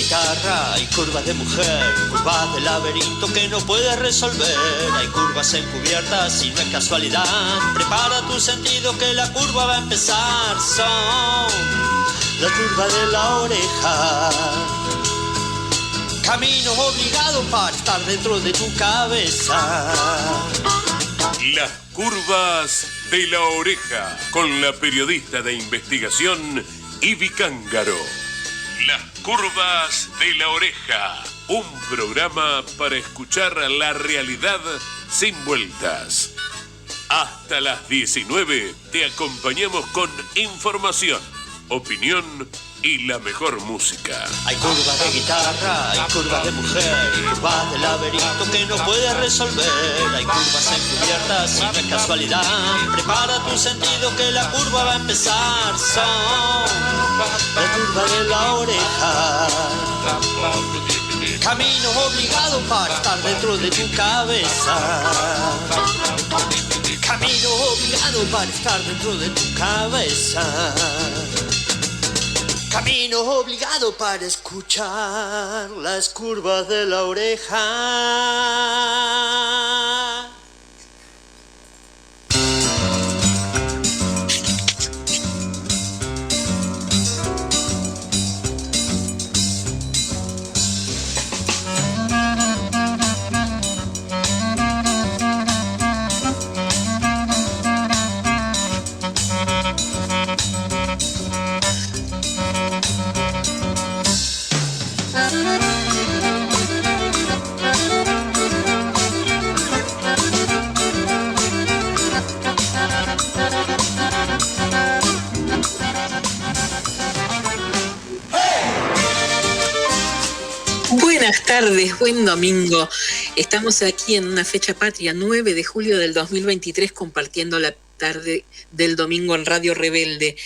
guitarra, hay curvas de mujer, curvas de laberinto que no puedes resolver. Hay curvas encubiertas y no es casualidad. Prepara tu sentido que la curva va a empezar. Son la curva de la oreja. Camino obligado para estar dentro de tu cabeza. Las curvas de la oreja, con la periodista de investigación Ivi Cángaro. Las curvas de la oreja, un programa para escuchar la realidad sin vueltas. Hasta las 19 te acompañamos con información, opinión y la mejor música. Hay curvas de guitarra, hay curvas de mujer, curvas de laberinto que no puedes resolver. Hay curvas encubiertas y no es casualidad. Prepara tu sentido que la curva va a empezar. Son la curva de la oreja. Camino obligado para estar dentro de tu cabeza. Camino obligado para estar dentro de tu cabeza. Camino obligado para escuchar las curvas de la oreja. Buenas tardes, buen domingo. Estamos aquí en una fecha patria, 9 de julio del 2023, compartiendo la tarde del domingo en Radio Rebelde.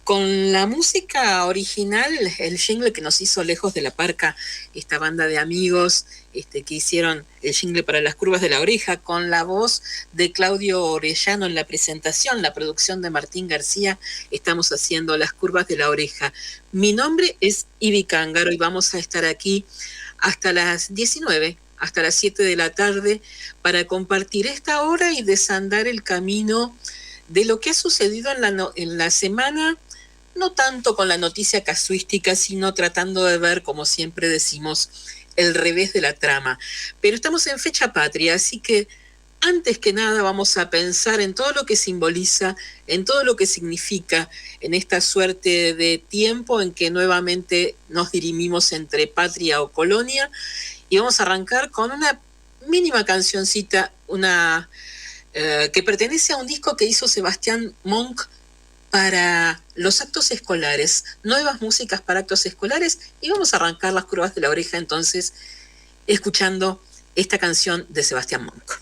Con la música original, el jingle que nos hizo Lejos de la Parca, esta banda de amigos que hicieron el jingle para las curvas de la oreja, con la voz de Claudio Orellano en la presentación, la producción de Martín García, estamos haciendo las curvas de la oreja. Mi nombre es Ivi Cángaro y vamos a estar aquí hasta las 19, hasta las 7 de la tarde, para compartir esta hora y desandar el camino de lo que ha sucedido en la semana, no tanto con la noticia casuística, sino tratando de ver, como siempre decimos, el revés de la trama. Pero estamos en fecha patria, así que antes que nada vamos a pensar en todo lo que simboliza, en todo lo que significa en esta suerte de tiempo en que nuevamente nos dirimimos entre patria o colonia, y vamos a arrancar con una mínima cancioncita, que pertenece a un disco que hizo Sebastián Monk para los actos escolares, nuevas músicas para actos escolares, y vamos a arrancar las curvas de la oreja entonces escuchando esta canción de Sebastián Monk.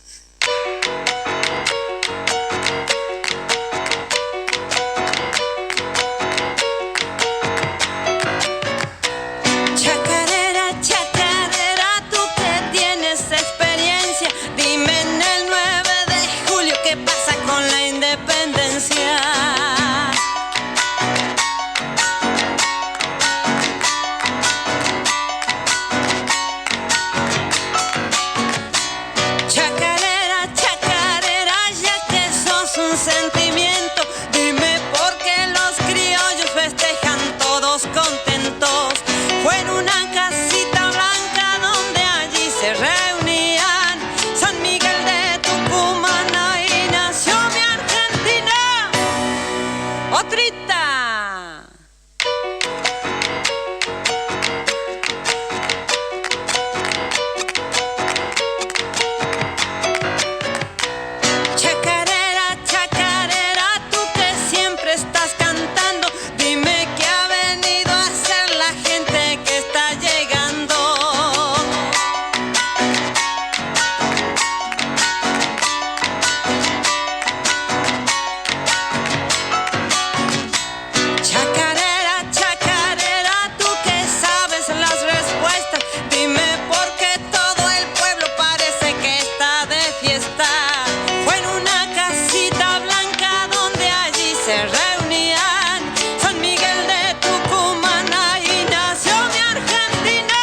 San Miguel de Tucumán, ahí nació mi Argentina.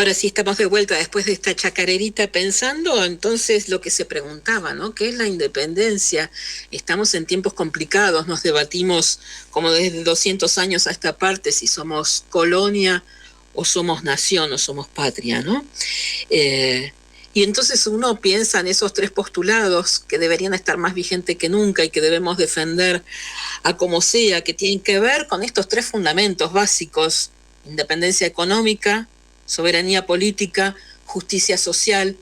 Ahora sí estamos de vuelta después de esta chacarerita pensando entonces lo que se preguntaba, ¿no? ¿Qué es la independencia? Estamos en tiempos complicados, nos debatimos como desde 200 años a esta parte si somos colonia o somos nación o somos patria, ¿no? Y entonces uno piensa en esos tres postulados que deberían estar más vigentes que nunca y que debemos defender a como sea, que tienen que ver con estos tres fundamentos básicos: independencia económica, soberanía política, justicia social.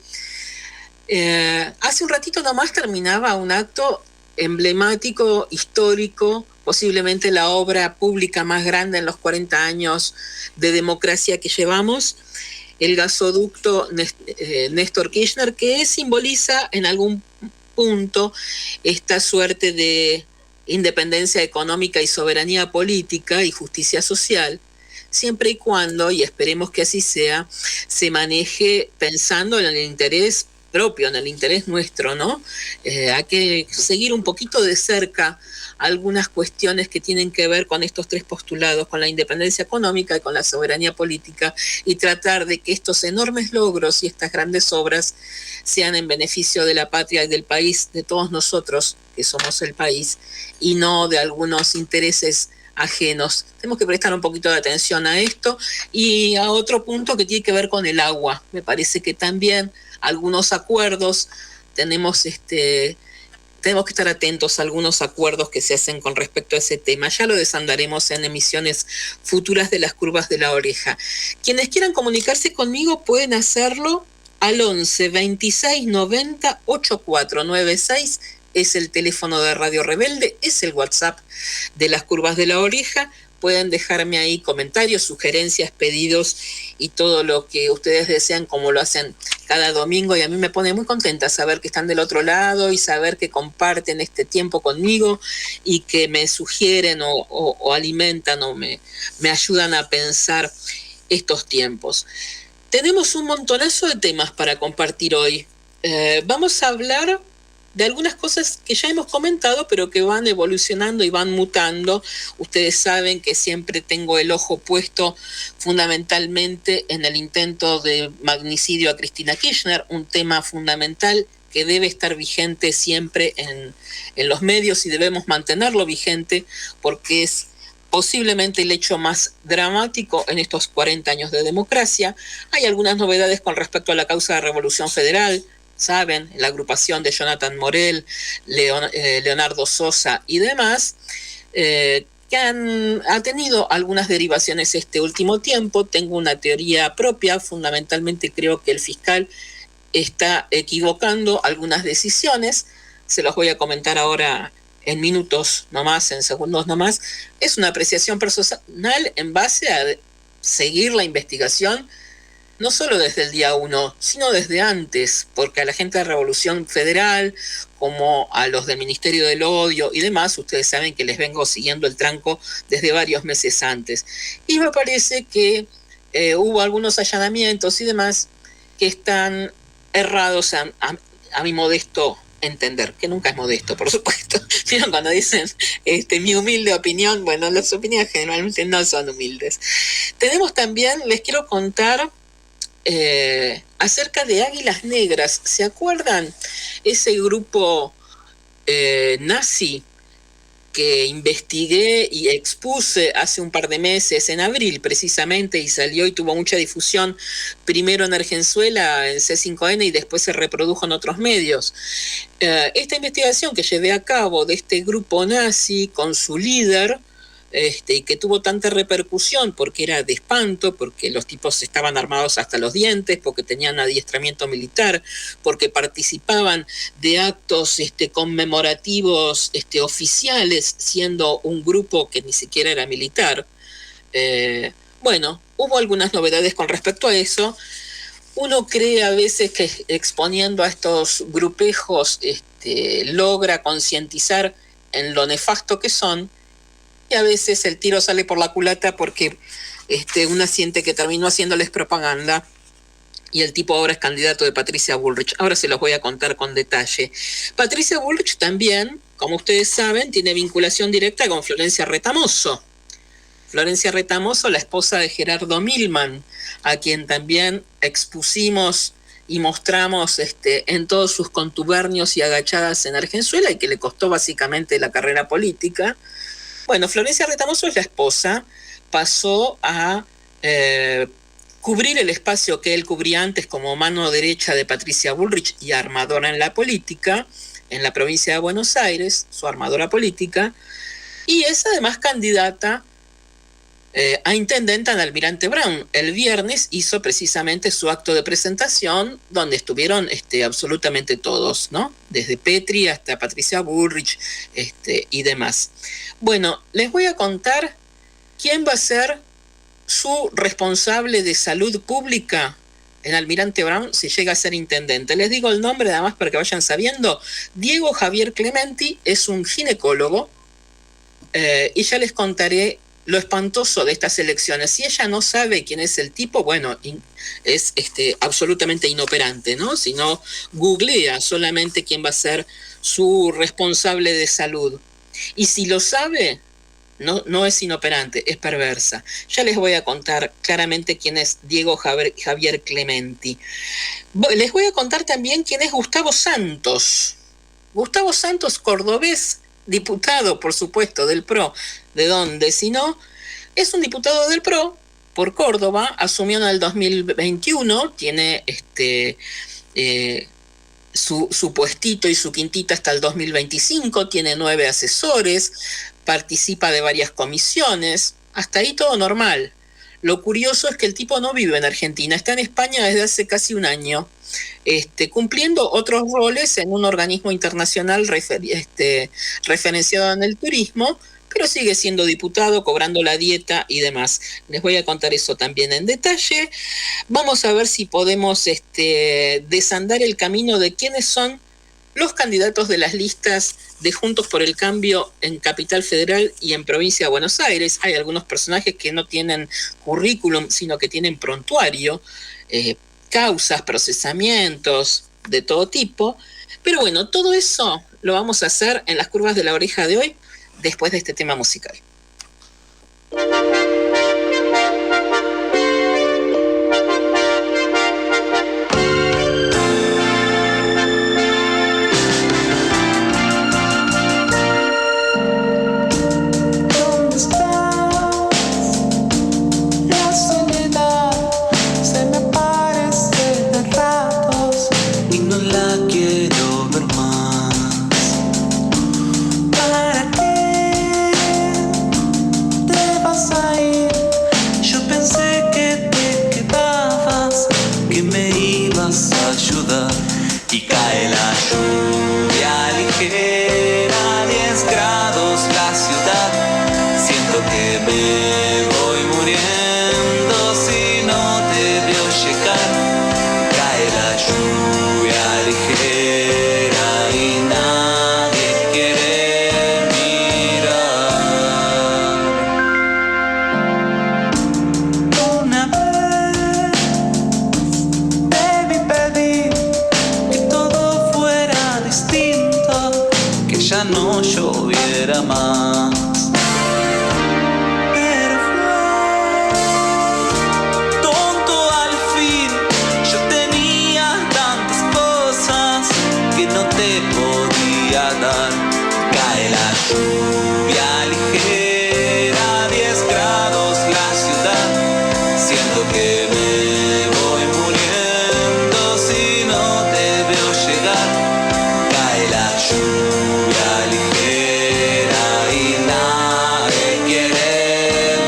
Hace un ratito nomás terminaba un acto emblemático, histórico, posiblemente la obra pública más grande en los 40 años de democracia que llevamos, el gasoducto Néstor Kirchner, que simboliza en algún punto esta suerte de independencia económica y soberanía política y justicia social, siempre y cuando, y esperemos que así sea, se maneje pensando en el interés propio, en el interés nuestro, ¿no? Hay que seguir un poquito de cerca algunas cuestiones que tienen que ver con estos tres postulados, con la independencia económica y con la soberanía política, y tratar de que estos enormes logros y estas grandes obras sean en beneficio de la patria y del país, de todos nosotros, que somos el país, y no de algunos intereses ajenos. Tenemos que prestar un poquito de atención a esto y a otro punto que tiene que ver con el agua. Me parece que también algunos acuerdos tenemos que estar atentos a algunos acuerdos que se hacen con respecto a ese tema. Ya lo desandaremos en emisiones futuras de Las Curvas de la Oreja. Quienes quieran comunicarse conmigo pueden hacerlo al 11 26 90 8496. Es el teléfono de Radio Rebelde, es el WhatsApp de Las Curvas de la Oreja. Pueden dejarme ahí comentarios, sugerencias, pedidos y todo lo que ustedes desean, como lo hacen cada domingo. Y a mí me pone muy contenta saber que están del otro lado y saber que comparten este tiempo conmigo y que me sugieren o alimentan o me ayudan a pensar estos tiempos. Tenemos un montonazo de temas para compartir hoy. Vamos a hablar de algunas cosas que ya hemos comentado, pero que van evolucionando y van mutando. Ustedes saben que siempre tengo el ojo puesto fundamentalmente en el intento de magnicidio a Cristina Kirchner, un tema fundamental que debe estar vigente siempre en los medios y debemos mantenerlo vigente porque es posiblemente el hecho más dramático en estos 40 años de democracia. Hay algunas novedades con respecto a la causa de Revolución Federal. Saben, la agrupación de Jonathan Morel, Leonardo Sosa y demás, que ha tenido algunas derivaciones este último tiempo. Tengo una teoría propia, fundamentalmente creo que el fiscal está equivocando algunas decisiones, se los voy a comentar ahora en minutos nomás, en segundos nomás. Es una apreciación personal en base a seguir la investigación, no solo desde el día 1, sino desde antes, porque a la gente de Revolución Federal, como a los del Ministerio del Odio y demás, ustedes saben que les vengo siguiendo el tranco desde varios meses antes. Y me parece que hubo algunos allanamientos y demás que están errados a mi modesto entender, que nunca es modesto, por supuesto. ¿Vieron cuando dicen mi humilde opinión? Bueno, las opiniones generalmente no son humildes. Tenemos también, les quiero contar acerca de Águilas Negras. ¿Se acuerdan? Ese grupo nazi que investigué y expuse hace un par de meses, en abril precisamente, y salió y tuvo mucha difusión, primero en Argenzuela, en C5N, y después se reprodujo en otros medios. Esta investigación que llevé a cabo de este grupo nazi con su líder, y que tuvo tanta repercusión porque era de espanto, porque los tipos estaban armados hasta los dientes, porque tenían adiestramiento militar, porque participaban de actos conmemorativos oficiales, siendo un grupo que ni siquiera era militar. Bueno, hubo algunas novedades con respecto a eso. Uno cree a veces que exponiendo a estos grupejos logra concientizar en lo nefasto que son, y a veces el tiro sale por la culata porque una siente que terminó haciéndoles propaganda y el tipo ahora es candidato de Patricia Bullrich. Ahora se los voy a contar con detalle. Patricia Bullrich también, como ustedes saben, tiene vinculación directa con Florencia Retamoso. Florencia Retamoso, la esposa de Gerardo Milman, a quien también expusimos y mostramos en todos sus contubernios y agachadas en Argenzuela y que le costó básicamente la carrera política. Bueno, Florencia Retamoso es la esposa, pasó a cubrir el espacio que él cubría antes como mano derecha de Patricia Bullrich y armadora en la política, en la provincia de Buenos Aires, su armadora política, y es además candidata a intendenta en Almirante Brown. El viernes hizo precisamente su acto de presentación, donde estuvieron absolutamente todos, ¿no? Desde Petri hasta Patricia Bullrich y demás. Bueno, les voy a contar quién va a ser su responsable de salud pública en Almirante Brown si llega a ser intendente. Les digo el nombre nada más para que vayan sabiendo. Diego Javier Clementi es un ginecólogo y ya les contaré lo espantoso de estas elecciones. Si ella no sabe quién es el tipo, bueno, es absolutamente inoperante, ¿no? Si no, googlea solamente quién va a ser su responsable de salud. Y si lo sabe, no es inoperante, es perversa. Ya les voy a contar claramente quién es Diego Javier Clementi. Les voy a contar también quién es Gustavo Santos. Gustavo Santos, cordobés, diputado, por supuesto, del PRO. ¿De dónde? Si no, es un diputado del PRO por Córdoba, asumió en el 2021, tiene su puestito y su quintita hasta el 2025, tiene 9 asesores, participa de varias comisiones, hasta ahí todo normal. Lo curioso es que el tipo no vive en Argentina, está en España desde hace casi un año, cumpliendo otros roles en un organismo internacional referenciado en el turismo, pero sigue siendo diputado, cobrando la dieta y demás. Les voy a contar eso también en detalle. Vamos a ver si podemos desandar el camino de quiénes son los candidatos de las listas de Juntos por el Cambio en Capital Federal y en Provincia de Buenos Aires. Hay algunos personajes que no tienen currículum, sino que tienen prontuario, causas, procesamientos de todo tipo. Pero bueno, todo eso lo vamos a hacer en las curvas de la oreja de hoy, después de este tema musical. Y cae la lluvia ligera, 10 grados la ciudad. Siento que me voy muriendo si no te veo llegar. Cae la lluvia ligera y nadie quiere mirar. Una vez baby pedí que ya no lloviera más, pero fue tonto al fin. Yo tenía tantas cosas que no te podía dar. Cae la lluvia ligera, 10 grados la ciudad. Siento que me voy muriendo si no te veo llegar. La lluvia ligera y nadie quiere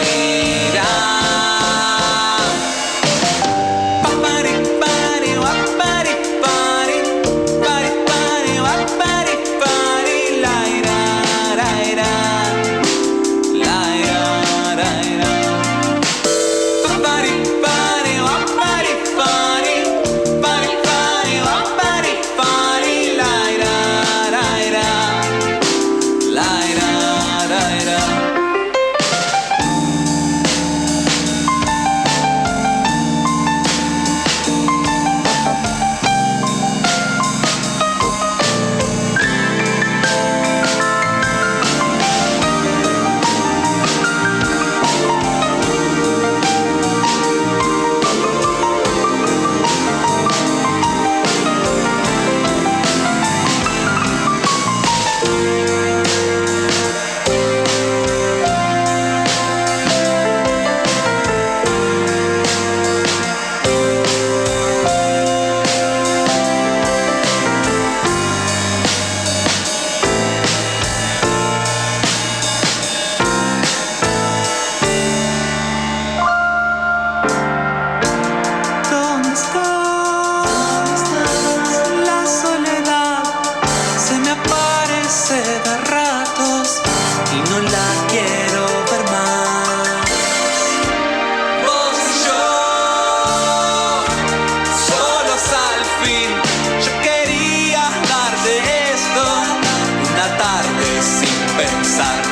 mirar. Papari, pari, wapari, pari, pari, pari, wapari, pari, la ira, la ira. pensar,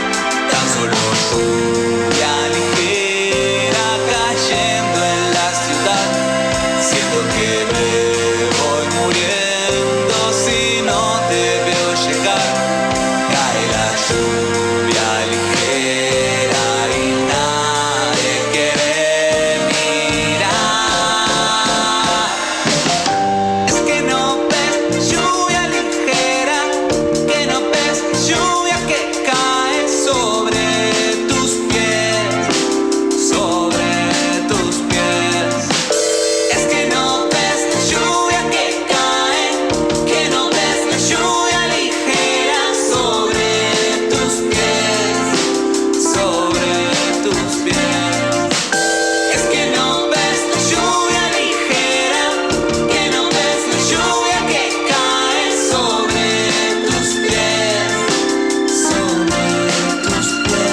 tan solo lluvia ligera cayendo en la ciudad, siento que me voy muriendo si no te veo llegar. Cae la lluvia ligera y nadie quiere mirar. Es que no ves lluvia ligera, que no ves lluvia que cae sobre tus pies, sobre tus pies. Es que no ves lluvia que cae, que no ves la lluvia ligera sobre tus pies, sobre tus pies. Es que no ves la lluvia ligera, que no ves la lluvia que cae sobre tus pies, sobre tus pies.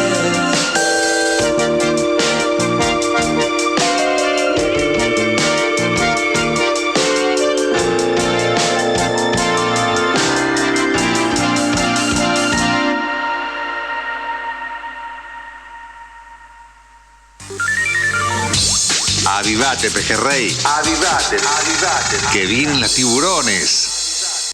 Avivate, pejerrey. Avivate, avivate. Que vienen los tiburones.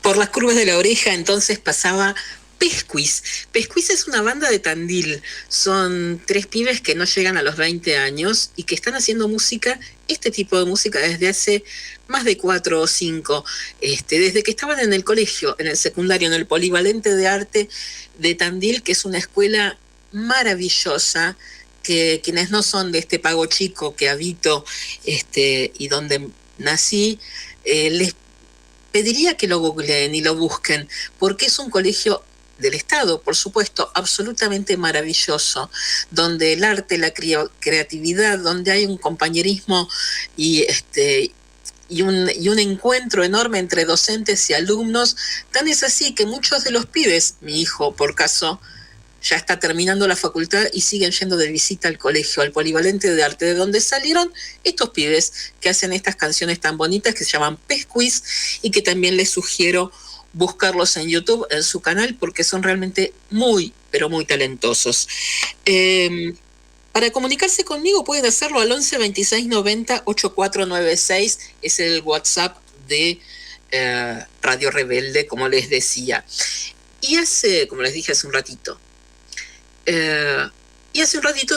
Por las curvas de la oreja entonces pasaba Pescuis. Pescuis es una banda de Tandil. Son 3 pibes que no llegan a los 20 años y que están haciendo música, este tipo de música, desde hace más de 4 o 5. Desde que estaban en el colegio, en el secundario, en el Polivalente de Arte de Tandil, que es una escuela maravillosa, que quienes no son de este Pago Chico que habito y donde nací, les pediría que lo googleen y lo busquen, porque es un colegio del Estado, por supuesto, absolutamente maravilloso, donde el arte, la creatividad, donde hay un compañerismo y un encuentro enorme entre docentes y alumnos. Tan es así que muchos de los pibes, mi hijo por caso, ya está terminando la facultad y siguen yendo de visita al colegio, al Polivalente de Arte, de donde salieron estos pibes que hacen estas canciones tan bonitas que se llaman Pescuis, y que también les sugiero buscarlos en YouTube, en su canal, porque son realmente muy, pero muy talentosos. Para comunicarse conmigo pueden hacerlo al 11 26 90 8496, es el WhatsApp de Radio Rebelde, como les decía. Y como les dije hace un ratito,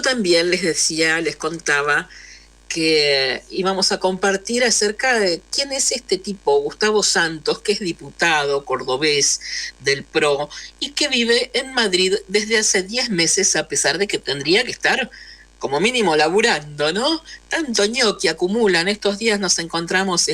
también les contaba que íbamos a compartir acerca de quién es este tipo, Gustavo Santos, que es diputado cordobés del PRO y que vive en Madrid desde hace 10 meses, a pesar de que tendría que estar como mínimo laburando, ¿no? Tanto ñoqui acumulan. Estos días nos encontramos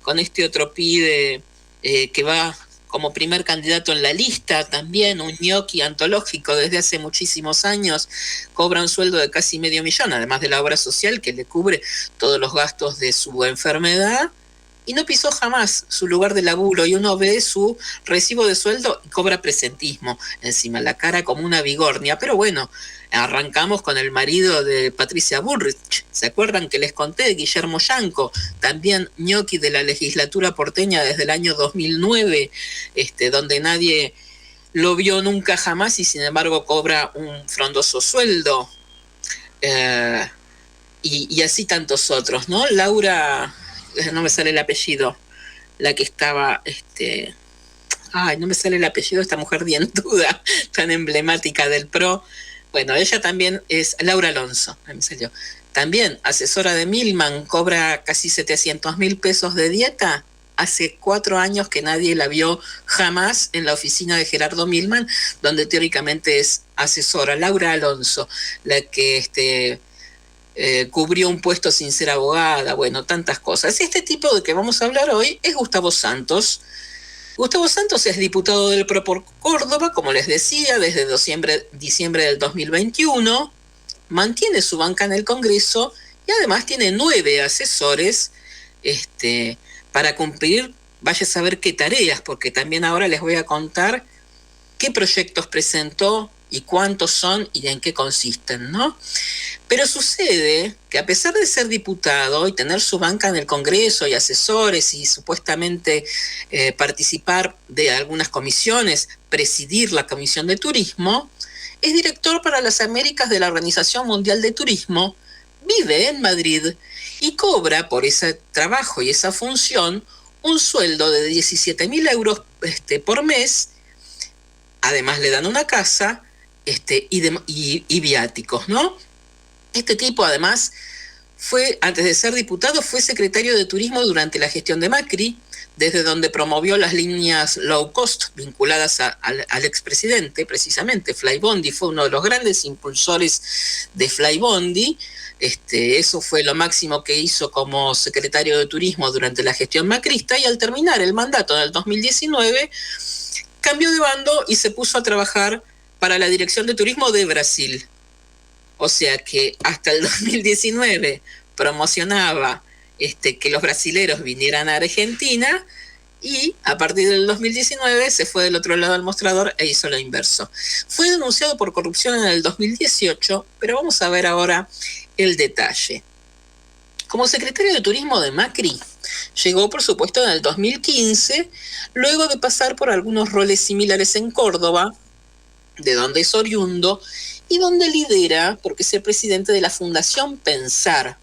con este otro pibe que va como primer candidato en la lista, también un ñoqui antológico desde hace muchísimos años, cobra un sueldo de casi $500,000, además de la obra social que le cubre todos los gastos de su enfermedad, y no pisó jamás su lugar de laburo, y uno ve su recibo de sueldo y cobra presentismo encima, la cara como una bigornia. Pero bueno, arrancamos con el marido de Patricia Bullrich. ¿Se acuerdan que les conté? Guillermo Yanco, también ñoqui de la legislatura porteña desde el año 2009, donde nadie lo vio nunca jamás y sin embargo cobra un frondoso sueldo. Y así tantos otros, ¿no? Laura, no me sale el apellido, la que estaba, no me sale el apellido, esta mujer dientuda, tan emblemática del PRO. Bueno, ella también es Laura Alonso, me salió. También asesora de Milman, cobra casi 700.000 pesos de dieta. Hace 4 años que nadie la vio jamás en la oficina de Gerardo Milman, donde teóricamente es asesora. Laura Alonso, la que cubrió un puesto sin ser abogada, bueno, tantas cosas. Este tipo de que vamos a hablar hoy es Gustavo Santos. Gustavo Santos es diputado del PRO por Córdoba, como les decía, desde diciembre del 2021, mantiene su banca en el Congreso y además tiene 9 asesores para cumplir, vaya a saber qué tareas, porque también ahora les voy a contar qué proyectos presentó y cuántos son y en qué consisten, ¿no? Pero sucede que a pesar de ser diputado y tener su banca en el Congreso y asesores y supuestamente participar de algunas comisiones, presidir la Comisión de Turismo, es director para las Américas de la Organización Mundial de Turismo, vive en Madrid y cobra por ese trabajo y esa función un sueldo de 17.000 euros por mes. Además le dan una casa y viáticos, ¿no? Este tipo además antes de ser diputado, fue secretario de Turismo durante la gestión de Macri, desde donde promovió las líneas low cost vinculadas al expresidente, precisamente. Flybondi fue uno de los grandes impulsores de Flybondi. Eso fue lo máximo que hizo como secretario de Turismo durante la gestión macrista, y al terminar el mandato en el 2019, cambió de bando y se puso a trabajar para la Dirección de Turismo de Brasil. O sea que hasta el 2019 promocionaba que los brasileros vinieran a Argentina, y a partir del 2019 se fue del otro lado del mostrador e hizo lo inverso. Fue denunciado por corrupción en el 2018, pero vamos a ver ahora el detalle. Como secretario de Turismo de Macri, llegó por supuesto en el 2015, luego de pasar por algunos roles similares en Córdoba, de donde es oriundo, y donde lidera, porque es el presidente de la Fundación Pensar.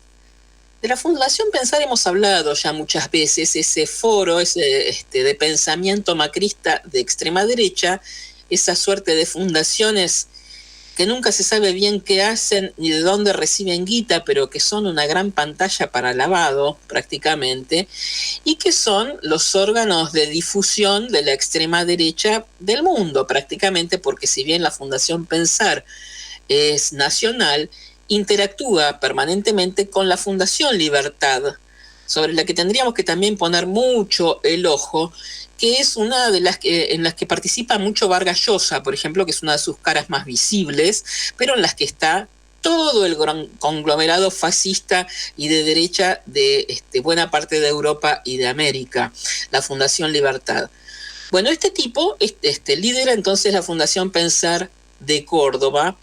De la Fundación Pensar hemos hablado ya muchas veces, ese foro de pensamiento macrista de extrema derecha, esa suerte de fundaciones que nunca se sabe bien qué hacen ni de dónde reciben guita, pero que son una gran pantalla para lavado prácticamente, y que son los órganos de difusión de la extrema derecha del mundo prácticamente, porque si bien la Fundación Pensar es nacional, interactúa permanentemente con la Fundación Libertad, sobre la que tendríamos que también poner mucho el ojo, que es una de las en las que participa mucho Vargas Llosa, por ejemplo, que es una de sus caras más visibles, pero en las que está todo el gran conglomerado fascista y de derecha de buena parte de Europa y de América, la Fundación Libertad. Bueno, este tipo lidera entonces la Fundación Pensar de Córdoba,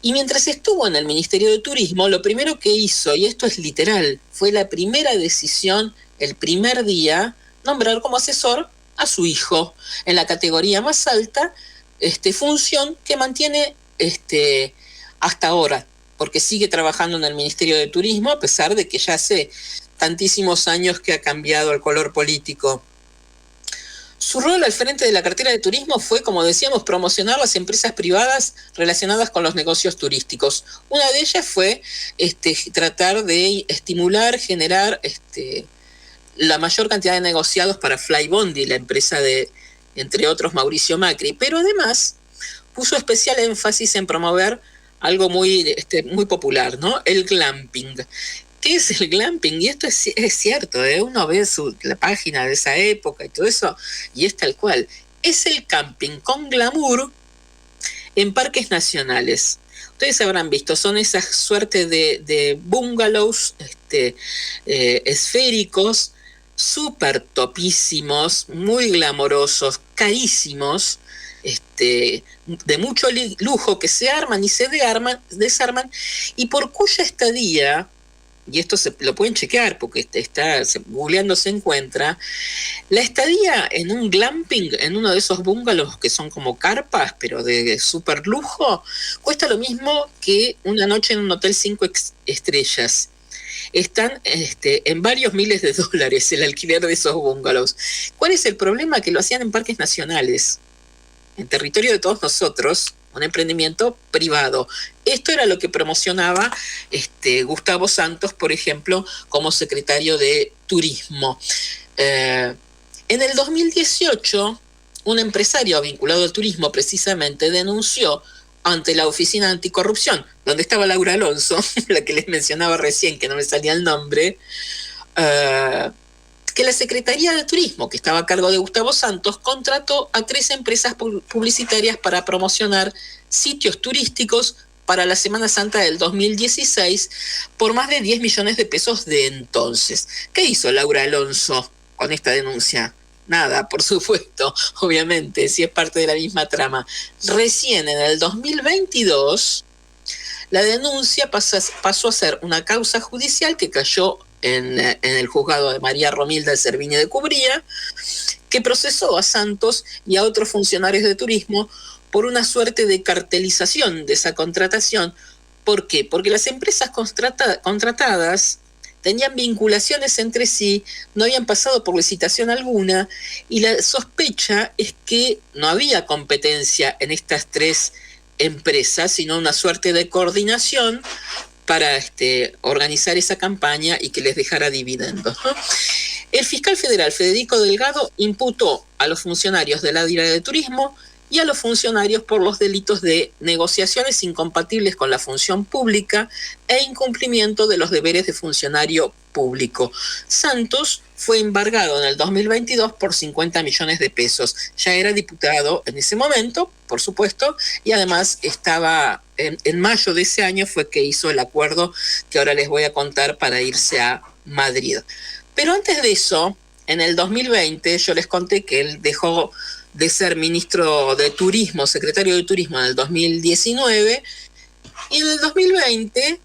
y mientras estuvo en el Ministerio de Turismo, lo primero que hizo, y esto es literal, fue la primera decisión, el primer día, nombrar como asesor a su hijo, en la categoría más alta, función que mantiene hasta ahora, porque sigue trabajando en el Ministerio de Turismo, a pesar de que ya hace tantísimos años que ha cambiado el color político. Su rol al frente de la cartera de turismo fue, como decíamos, promocionar las empresas privadas relacionadas con los negocios turísticos. Una de ellas fue tratar de estimular, generar la mayor cantidad de negociados para Flybondi, la empresa de, entre otros, Mauricio Macri. Pero además puso especial énfasis en promover algo muy popular, ¿no? El glamping. ¿Qué es el glamping? Y esto es cierto, uno ve la página de esa época y todo eso, y es tal cual. Es el camping con glamour en parques nacionales. Ustedes habrán visto, son esas suertes de bungalows esféricos, súper topísimos, muy glamorosos, carísimos, de mucho lujo, que se arman y se desarman, y por cuya estadía, y esto lo pueden chequear porque googleando se encuentra, la estadía en un glamping, en uno de esos bungalows que son como carpas, pero de súper lujo, cuesta lo mismo que una noche en un hotel 5 estrellas. Están en varios miles de dólares el alquiler de esos bungalows. ¿Cuál es el problema? Que lo hacían en parques nacionales, en territorio de todos nosotros, un emprendimiento privado. Esto era lo que promocionaba Gustavo Santos, por ejemplo, como secretario de Turismo. En el 2018, un empresario vinculado al turismo precisamente denunció ante la Oficina Anticorrupción, donde estaba Laura Alonso, la que les mencionaba recién, que no me salía el nombre, que la Secretaría de Turismo, que estaba a cargo de Gustavo Santos, contrató a 3 empresas publicitarias para promocionar sitios turísticos para la Semana Santa del 2016 por más de 10 millones de pesos de entonces. ¿Qué hizo Laura Alonso con esta denuncia? nada, por supuesto, obviamente, si es parte de la misma trama. Recién en el 2022, la denuncia pasó a ser una causa judicial que cayó en el juzgado de María Romilda de Servini de Cubría, que procesó a Santos y a otros funcionarios de turismo por una suerte de cartelización de esa contratación. ¿Por qué? Porque las empresas contratadas tenían vinculaciones entre sí, no habían pasado por licitación alguna, y la sospecha es que no había competencia en estas tres empresas, sino una suerte de coordinación para organizar esa campaña y que les dejara dividendos, ¿no? El fiscal federal Federico Delgado imputó a los funcionarios del área de turismo y a los funcionarios por los delitos de negociaciones incompatibles con la función pública e incumplimiento de los deberes de funcionario público. Santos fue embargado en el 2022 por 50 millones de pesos. Ya era diputado en ese momento, por supuesto, y además estaba en mayo de ese año fue que hizo el acuerdo que ahora les voy a contar para irse a Madrid. Pero antes de eso, en el 2020, yo les conté que él dejó de ser ministro de Turismo, secretario de Turismo en el 2019, y en el 2020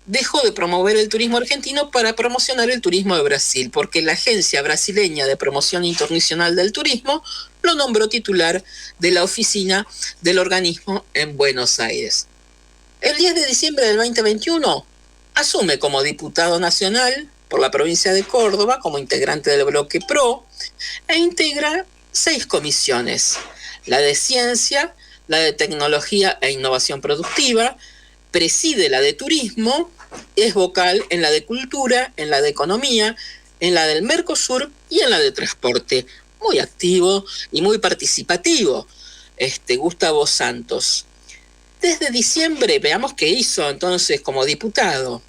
dejó de promover el turismo argentino para promocionar el turismo de Brasil, porque la Agencia Brasileña de Promoción Internacional del Turismo lo nombró titular de la oficina del organismo en Buenos Aires. El 10 de diciembre del 2021 asume como diputado nacional por la provincia de Córdoba como integrante del bloque PRO e integra 6 comisiones: la de Ciencia, la de Tecnología e Innovación Productiva, preside la de Turismo, es vocal en la de Cultura, en la de Economía, en la del Mercosur y en la de Transporte. Muy activo y muy participativo, Gustavo Santos. Desde diciembre, veamos qué hizo entonces como diputado.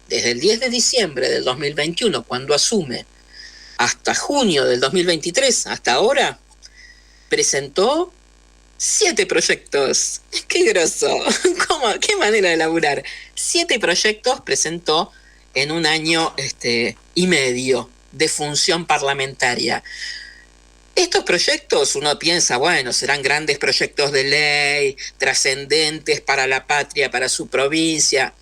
Desde el 10 de diciembre del 2021, cuando asume, hasta junio del 2023, hasta ahora, presentó 7 proyectos. ¡Qué groso! ¿Cómo? ¿Qué manera de laburar? 7 proyectos presentó en un año y medio de función parlamentaria. Estos proyectos, uno piensa, bueno, serán grandes proyectos de ley, trascendentes para la patria, para su provincia.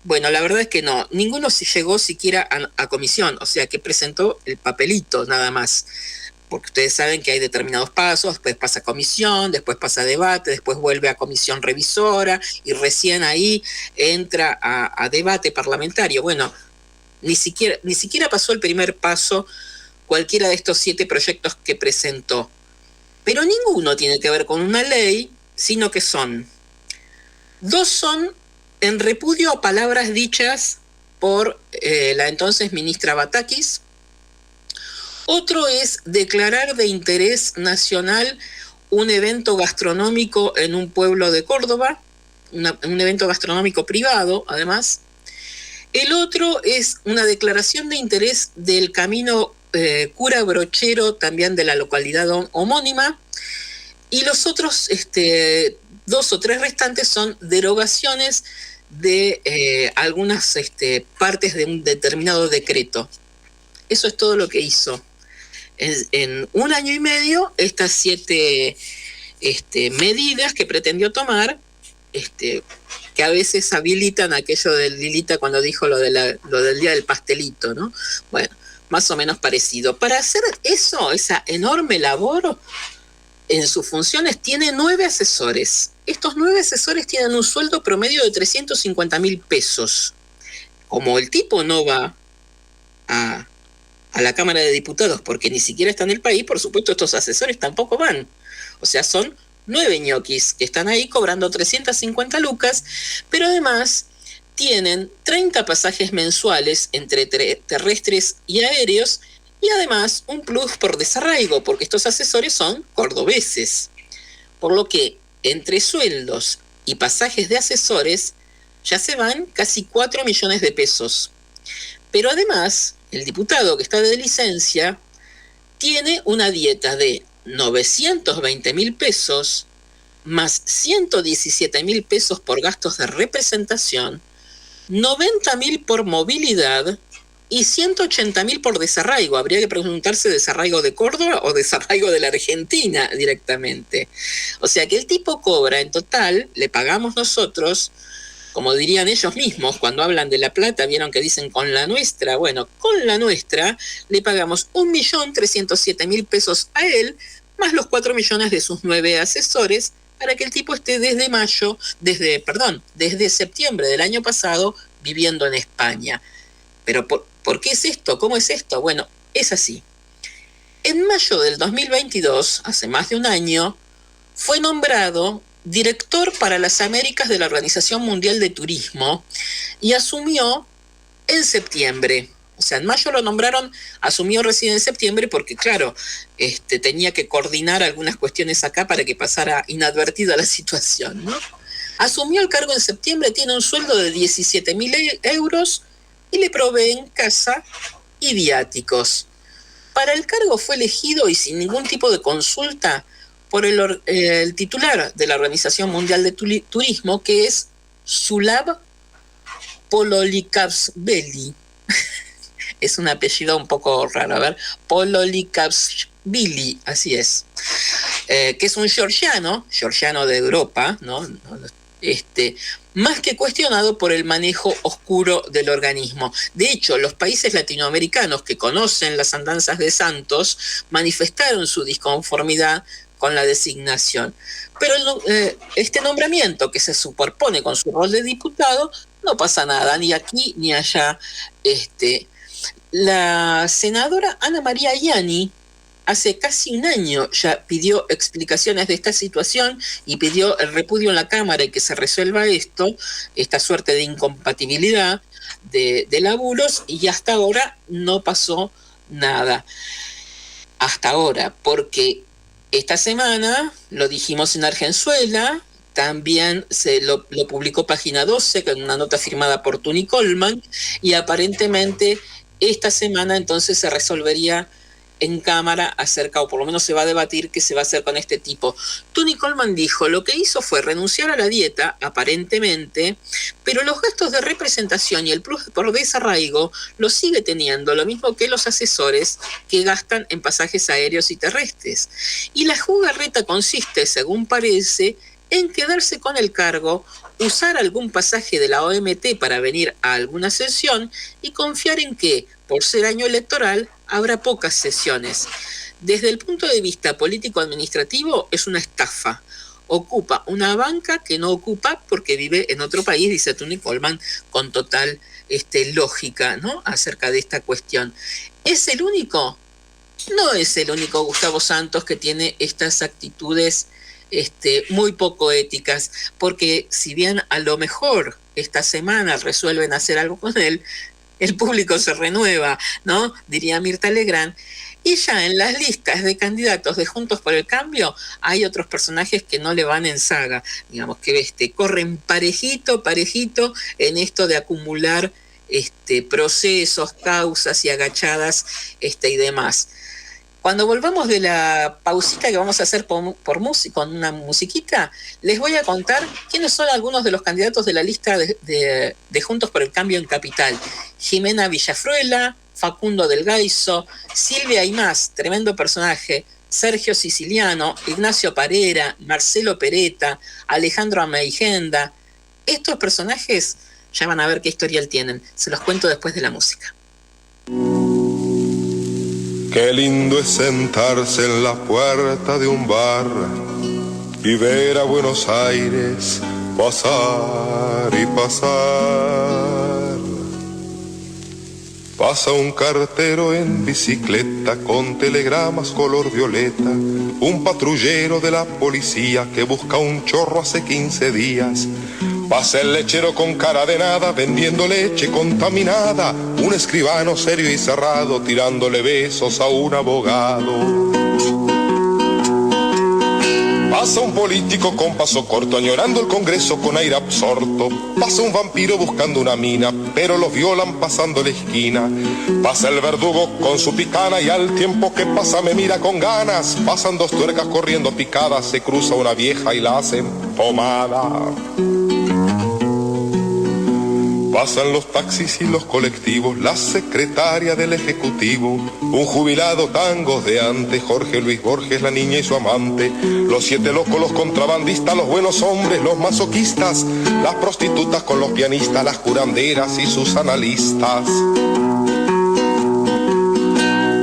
Bueno, la verdad es que no, ninguno llegó siquiera a comisión, o sea que presentó el papelito nada más, porque ustedes saben que hay determinados pasos, después pasa a comisión, después pasa a debate, después vuelve a comisión revisora y recién ahí entra a debate parlamentario. Bueno, ni siquiera pasó el primer paso cualquiera de estos 7 proyectos que presentó, pero ninguno tiene que ver con una ley, sino que 2 son en repudio a palabras dichas por la entonces ministra Batakis. Otro es declarar de interés nacional un evento gastronómico en un pueblo de Córdoba, un evento gastronómico privado, además. El otro es una declaración de interés del camino Cura Brochero, también de la localidad homónima. Y los otros 2 o 3 restantes son derogaciones de algunas partes de un determinado decreto. Eso es todo lo que hizo. En un año y medio, estas 7 medidas que pretendió tomar, que a veces habilitan aquello de Lilita cuando dijo lo del día del pastelito, ¿no? Bueno, más o menos parecido. Para hacer eso, esa enorme labor, en sus funciones tiene 9 asesores. Estos 9 asesores tienen un sueldo promedio de 350.000 pesos. Como el tipo no va a la Cámara de Diputados porque ni siquiera está en el país, por supuesto estos asesores tampoco van. O sea, son 9 ñoquis que están ahí cobrando 350 lucas, pero además tienen 30 pasajes mensuales entre terrestres y aéreos, y además un plus por desarraigo, porque estos asesores son cordobeses. Por lo que entre sueldos y pasajes de asesores ya se van casi 4 millones de pesos. Pero además, el diputado que está de licencia tiene una dieta de 920.000 pesos más 117.000 pesos por gastos de representación, 90.000 por movilidad y 180.000 por desarraigo. Habría que preguntarse desarraigo de Córdoba o desarraigo de la Argentina directamente. O sea que el tipo cobra en total, le pagamos nosotros, como dirían ellos mismos cuando hablan de la plata, vieron que dicen con la nuestra. Bueno, con la nuestra le pagamos 1.307.000 pesos a él, más los 4 millones de sus 9 asesores, para que el tipo esté desde septiembre del año pasado viviendo en España. Pero ¿por qué es esto? ¿Cómo es esto? Bueno, es así. En mayo del 2022, hace más de un año, fue nombrado director para las Américas de la Organización Mundial de Turismo y asumió en septiembre. O sea, en mayo lo nombraron, asumió recién en septiembre porque, claro, tenía que coordinar algunas cuestiones acá para que pasara inadvertida la situación, ¿no? Asumió el cargo en septiembre, tiene un sueldo de 17.000 euros y le proveen casa y viáticos. Para el cargo fue elegido y sin ningún tipo de consulta por el titular de la Organización Mundial de Turismo, que es Zulab Pololikashvili. Es un apellido un poco raro, a ver, Pololikashvili, así es. Que es un georgiano de Europa, ¿no? Más que cuestionado por el manejo oscuro del organismo. De hecho, los países latinoamericanos que conocen las andanzas de Santos manifestaron su disconformidad con la designación. Pero este nombramiento, que se superpone con su rol de diputado, no pasa nada, ni aquí ni allá. La senadora Ana María Ianni hace casi un año ya pidió explicaciones de esta situación y pidió el repudio en la Cámara y que se resuelva esta suerte de incompatibilidad de laburos, y hasta ahora no pasó nada. Hasta ahora, porque esta semana, lo dijimos en Argenzuela, también lo publicó Página 12 con una nota firmada por Tuni Coleman, y aparentemente esta semana entonces se resolvería en Cámara acerca, o por lo menos se va a debatir qué se va a hacer con este tipo. Tuni Coleman dijo, lo que hizo fue renunciar a la dieta, aparentemente, pero los gastos de representación y el plus por desarraigo los sigue teniendo, lo mismo que los asesores que gastan en pasajes aéreos y terrestres. Y la jugarreta consiste, según parece, en quedarse con el cargo, usar algún pasaje de la OMT para venir a alguna sesión y confiar en que, por ser año electoral, habrá pocas sesiones. Desde el punto de vista político-administrativo es una estafa. Ocupa una banca que no ocupa porque vive en otro país, dice Tuni Coleman, con total lógica, ¿no?, acerca de esta cuestión. ¿Es el único? No es el único Gustavo Santos que tiene estas actitudes muy poco éticas, porque si bien a lo mejor esta semana resuelven hacer algo con él, el público se renueva, ¿no?, diría Mirta Legrand, y ya en las listas de candidatos de Juntos por el Cambio hay otros personajes que no le van en saga, digamos que corren parejito en esto de acumular procesos, causas y agachadas y demás. Cuando volvamos de la pausita que vamos a hacer por música, con una musiquita, les voy a contar quiénes son algunos de los candidatos de la lista de Juntos por el Cambio en Capital. Jimena Villafruela, Facundo del Gaizo, Silvia Imaz, tremendo personaje, Sergio Siciliano, Ignacio Parera, Marcelo Peretta, Alejandro Ameijenda. Estos personajes ya van a ver qué historial tienen. Se los cuento después de la música. Qué lindo es sentarse en la puerta de un bar y ver a Buenos Aires pasar y pasar. Pasa un cartero en bicicleta con telegramas color violeta, un patrullero de la policía que busca un chorro hace 15 días. Pasa el lechero con cara de nada, vendiendo leche contaminada, un escribano serio y cerrado, tirándole besos a un abogado. Pasa un político con paso corto, añorando el Congreso con aire absorto. Pasa un vampiro buscando una mina, pero los violan pasando la esquina. Pasa el verdugo con su picana y al tiempo que pasa me mira con ganas. Pasan dos tuercas corriendo picadas, se cruza una vieja y la hacen pomada. Pasan los taxis y los colectivos, la secretaria del ejecutivo, un jubilado tangodeante, Jorge Luis Borges, la niña y su amante, los 7 locos, los contrabandistas, los buenos hombres, los masoquistas, las prostitutas con los pianistas, las curanderas y sus analistas.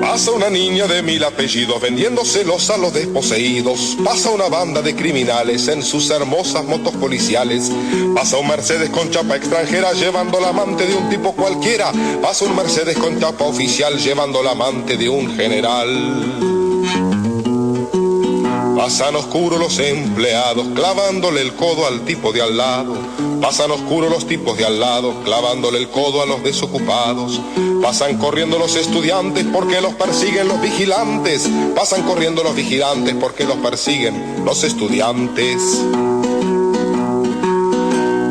Pasa una niña de 1000 apellidos vendiéndoselos a los desposeídos. Pasa una banda de criminales en sus hermosas motos policiales. Pasa un Mercedes con chapa extranjera llevando la amante de un tipo cualquiera. Pasa un Mercedes con chapa oficial llevando la amante de un general. Pasan oscuros los empleados clavándole el codo al tipo de al lado. Pasan oscuros los tipos de al lado clavándole el codo a los desocupados. Pasan corriendo los estudiantes porque los persiguen los vigilantes. Pasan corriendo los vigilantes porque los persiguen los estudiantes.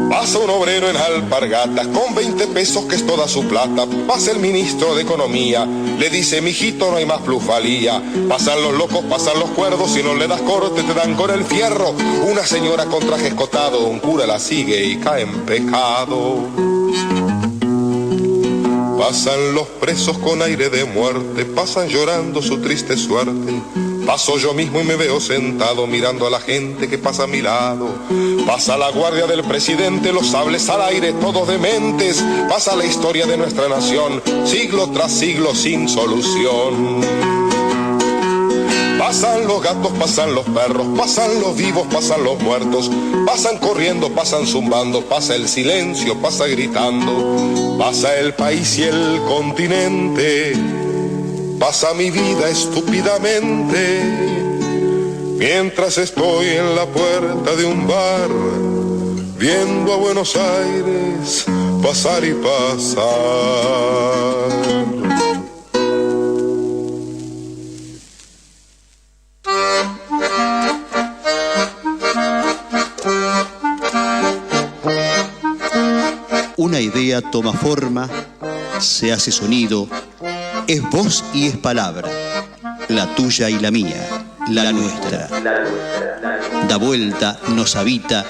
Pasa un obrero en alpargatas con 20 pesos que es toda su plata. Pasa el ministro de Economía, le dice: mijito, no hay más plusvalía. Pasan los locos, pasan los cuerdos, si no le das corte te dan con el fierro. Una señora con traje escotado, un cura la sigue y cae en pecado. Pasan los presos con aire de muerte, pasan llorando su triste suerte. Paso yo mismo y me veo sentado mirando a la gente que pasa a mi lado. Pasa la guardia del presidente, los sables al aire, todos dementes. Pasa la historia de nuestra nación, siglo tras siglo sin solución. Pasan los gatos, pasan los perros, pasan los vivos, pasan los muertos. Pasan corriendo, pasan zumbando, pasa el silencio, pasa gritando. Pasa el país y el continente. Pasa mi vida estúpidamente, mientras estoy en la puerta de un bar, viendo a Buenos Aires pasar y pasar. Una idea toma forma, se hace sonido, es voz y es palabra, la tuya y la mía, la nuestra. Da vuelta, nos habita,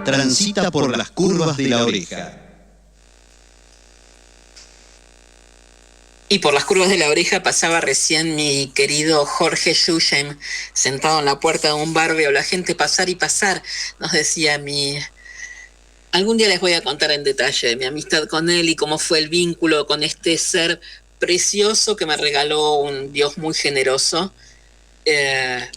transita por las curvas de la oreja. Y por las curvas de la oreja pasaba recién mi querido Jorge Shushem, sentado en la puerta de un bar, veo la gente pasar y pasar, nos decía mi... Algún día les voy a contar en detalle de mi amistad con él y cómo fue el vínculo con este ser precioso que me regaló un Dios muy generoso.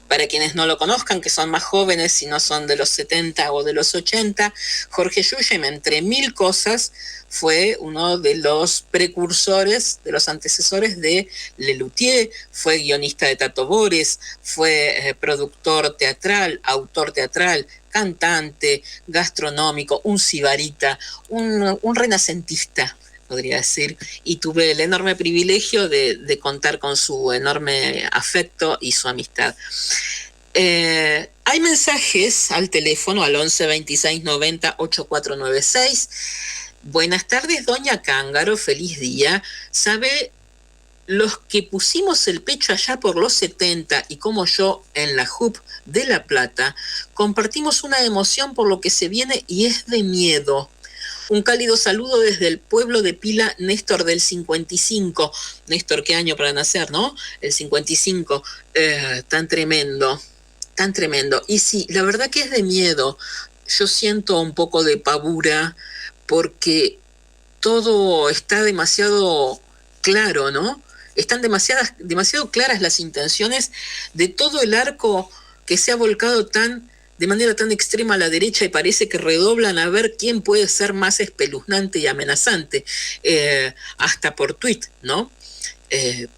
Para quienes no lo conozcan, que son más jóvenes, si no son de los 70 o de los 80, Jorge Shushem, entre mil cosas, fue uno de los precursores, de los antecesores de Lelutier, fue guionista de Tato Bores, fue productor teatral, autor teatral, cantante, gastronómico, un sibarita, un renacentista, podría decir, y tuve el enorme privilegio de contar con su enorme afecto y su amistad. Hay mensajes al teléfono al 11 26 90 8496. Buenas tardes, doña Cángaro, feliz día. ¿Sabe los que pusimos el pecho allá por los 70 y como yo en la JUP de La Plata, compartimos una emoción por lo que se viene y es de miedo? Un cálido saludo desde el pueblo de Pila, Néstor del 55. Néstor, ¿qué año para nacer, no? El 55. Tan tremendo, tan tremendo. Y sí, la verdad que es de miedo. Yo siento un poco de pavura porque todo está demasiado claro, ¿no? Están demasiado claras las intenciones de todo el arco que se ha volcado de manera tan extrema a la derecha y parece que redoblan a ver quién puede ser más espeluznante y amenazante, hasta por tuit, ¿no?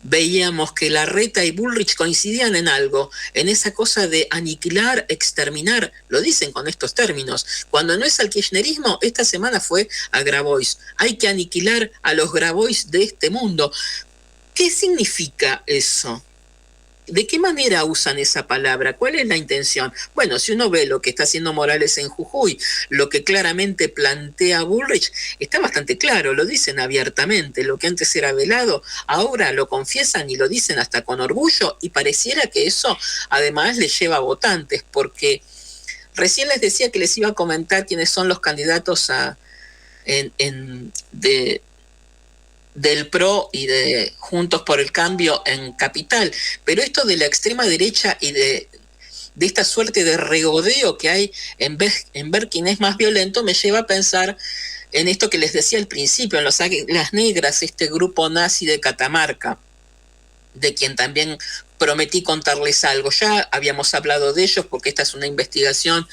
Veíamos que Larreta y Bullrich coincidían en algo, en esa cosa de aniquilar, exterminar, lo dicen con estos términos. Cuando no es al kirchnerismo, esta semana fue a Grabois. Hay que aniquilar a los Grabois de este mundo. ¿Qué significa eso? ¿De qué manera usan esa palabra? ¿Cuál es la intención? Bueno, si uno ve lo que está haciendo Morales en Jujuy, lo que claramente plantea Bullrich, está bastante claro, lo dicen abiertamente. Lo que antes era velado, ahora lo confiesan y lo dicen hasta con orgullo, y pareciera que eso además les lleva a votantes, porque recién les decía que les iba a comentar quiénes son los candidatos a del PRO y de Juntos por el Cambio en Capital. Pero esto de la extrema derecha y de esta suerte de regodeo que hay en ver quién es más violento, me lleva a pensar en esto que les decía al principio, en los Águilas Negras, este grupo nazi de Catamarca, de quien también prometí contarles algo. Ya habíamos hablado de ellos porque esta es una investigación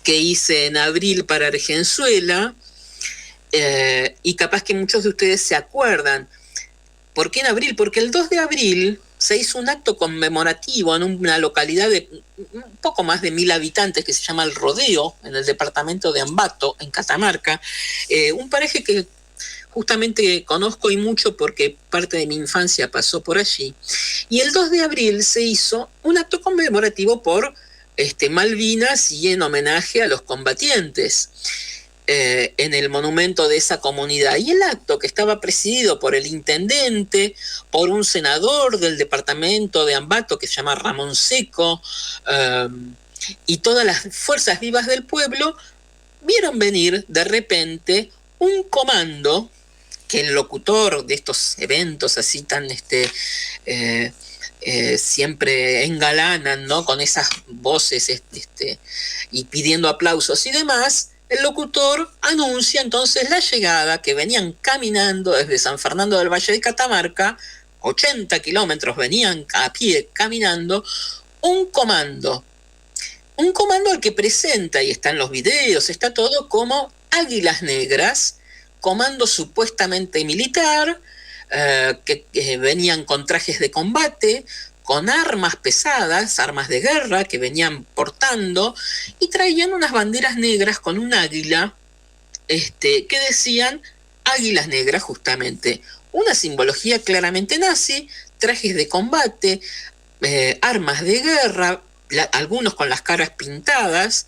que hice en abril para Argenzuela, y capaz que muchos de ustedes se acuerdan. ¿Por qué en abril? Porque el 2 de abril se hizo un acto conmemorativo en una localidad de un poco más de 1.000 habitantes que se llama El Rodeo, en el departamento de Ambato, en Catamarca, un paraje que justamente conozco y mucho porque parte de mi infancia pasó por allí. Y el 2 de abril se hizo un acto conmemorativo por Malvinas y en homenaje a los combatientes en el monumento de esa comunidad. Y el acto, que estaba presidido por el intendente, por un senador del departamento de Ambato que se llama Ramón Seco, y todas las fuerzas vivas del pueblo, vieron venir de repente un comando que el locutor de estos eventos así tan siempre engalanan, ¿no?, con esas voces y pidiendo aplausos y demás. El locutor anuncia entonces la llegada, que venían caminando desde San Fernando del Valle de Catamarca, 80 kilómetros venían a pie caminando, un comando al que presenta, y está en los videos, está todo, como Águilas Negras, comando supuestamente militar, que venían con trajes de combate, con armas pesadas, armas de guerra que venían portando, y traían unas banderas negras con un águila, que decían Águilas Negras, justamente. Una simbología claramente nazi, trajes de combate, armas de guerra, algunos con las caras pintadas,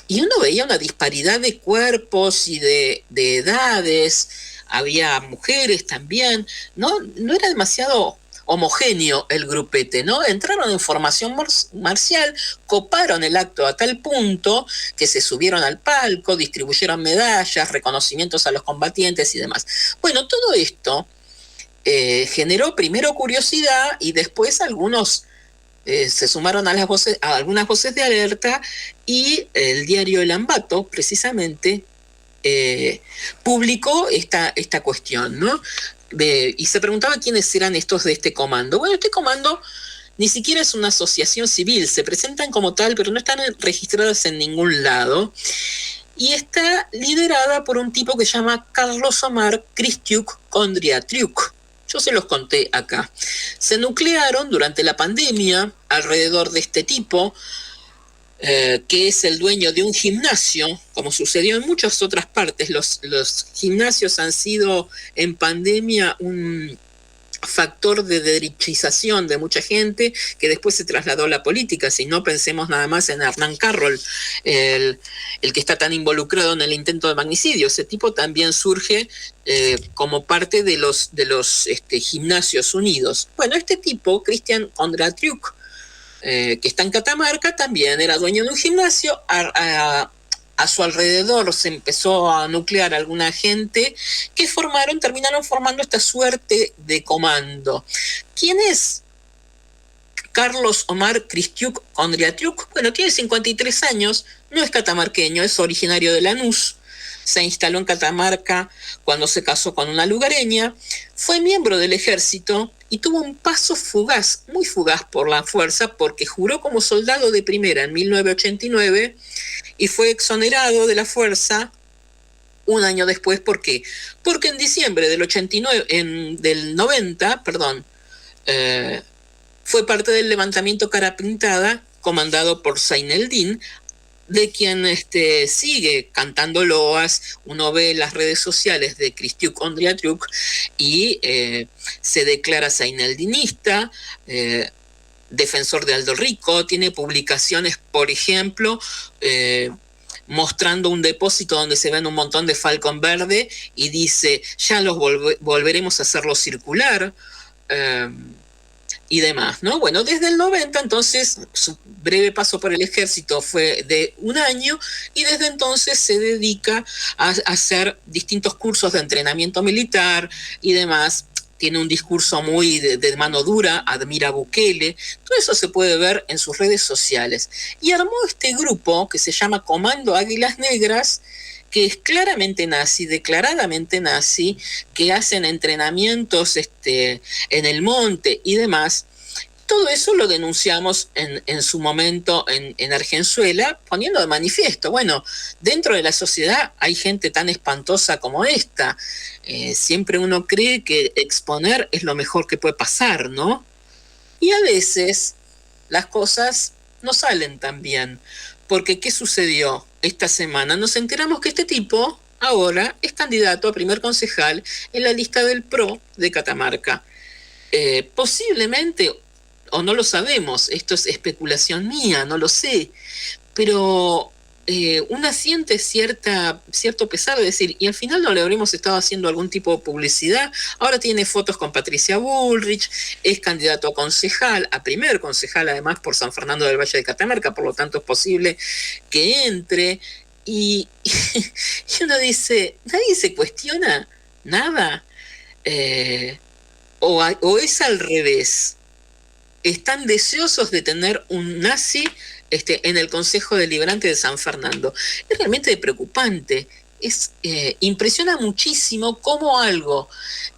y uno veía una disparidad de cuerpos y de edades. Había mujeres también, no era demasiado homogéneo el grupete, ¿no? Entraron en formación marcial, coparon el acto a tal punto que se subieron al palco, distribuyeron medallas, reconocimientos a los combatientes y demás. Bueno, todo esto generó primero curiosidad y después algunos se sumaron a algunas voces de alerta, y el diario El Ambato, precisamente, publicó esta cuestión, ¿no? Y se preguntaba quiénes eran estos de este comando. Bueno, este comando ni siquiera es una asociación civil, se presentan como tal, pero no están registradas en ningún lado, y está liderada por un tipo que se llama Carlos Omar Cristiuk Kondriatiuk. Yo se los conté acá. Se nuclearon durante la pandemia alrededor de este tipo, que es el dueño de un gimnasio, como sucedió en muchas otras partes. Los gimnasios han sido en pandemia un factor de derechización de mucha gente que después se trasladó a la política. Si no, pensemos nada más en Hernán Carroll, el que está tan involucrado en el intento de magnicidio. Ese tipo también surge como parte de los gimnasios unidos. Bueno, este tipo, Cristian Kondriatiuk, que está en Catamarca, también era dueño de un gimnasio. A su alrededor se empezó a nuclear alguna gente que terminaron formando esta suerte de comando. ¿Quién es Carlos Omar Cristiuk Kondriatiuk? Bueno, tiene 53 años, no es catamarqueño, es originario de Lanús. Se instaló en Catamarca cuando se casó con una lugareña, fue miembro del ejército y tuvo un paso fugaz, muy fugaz por la fuerza, porque juró como soldado de primera en 1989 y fue exonerado de la fuerza un año después. ¿Por qué? Porque en diciembre del 90, fue parte del levantamiento Cara Pintada, comandado por Zaineldin, de quien sigue cantando loas. Uno ve las redes sociales de Cristiuk Kondriatiuk y se declara zaineldinista, defensor de Aldo Rico. Tiene publicaciones, por ejemplo, mostrando un depósito donde se ven un montón de falcón verde y dice: ya los volveremos a hacerlo circular. y demás, ¿no? Bueno, desde el 90, entonces, su breve paso por el ejército fue de 1 año y desde entonces se dedica a hacer distintos cursos de entrenamiento militar y demás. Tiene un discurso muy de mano dura, admira a Bukele, todo eso se puede ver en sus redes sociales. Y armó este grupo que se llama Comando Águilas Negras, que es claramente nazi, declaradamente nazi, que hacen entrenamientos en el monte y demás. Todo eso lo denunciamos en su momento en Argenzuela, poniendo de manifiesto, bueno, dentro de la sociedad hay gente tan espantosa como esta. Siempre uno cree que exponer es lo mejor que puede pasar, ¿no? Y a veces las cosas no salen tan bien, porque ¿qué sucedió esta semana? Nos enteramos que este tipo ahora es candidato a primer concejal en la lista del PRO de Catamarca. Posiblemente, o no lo sabemos, esto es especulación mía, no lo sé, pero una siente cierto pesar de decir, y al final no le habremos estado haciendo algún tipo de publicidad. Ahora tiene fotos con Patricia Bullrich, es candidato a concejal, a primer concejal además por San Fernando del Valle de Catamarca, por lo tanto es posible que entre, y uno dice, nadie se cuestiona nada, o es al revés. Están deseosos de tener un nazi en el Consejo Deliberante de San Fernando. Es realmente preocupante. Impresiona muchísimo cómo algo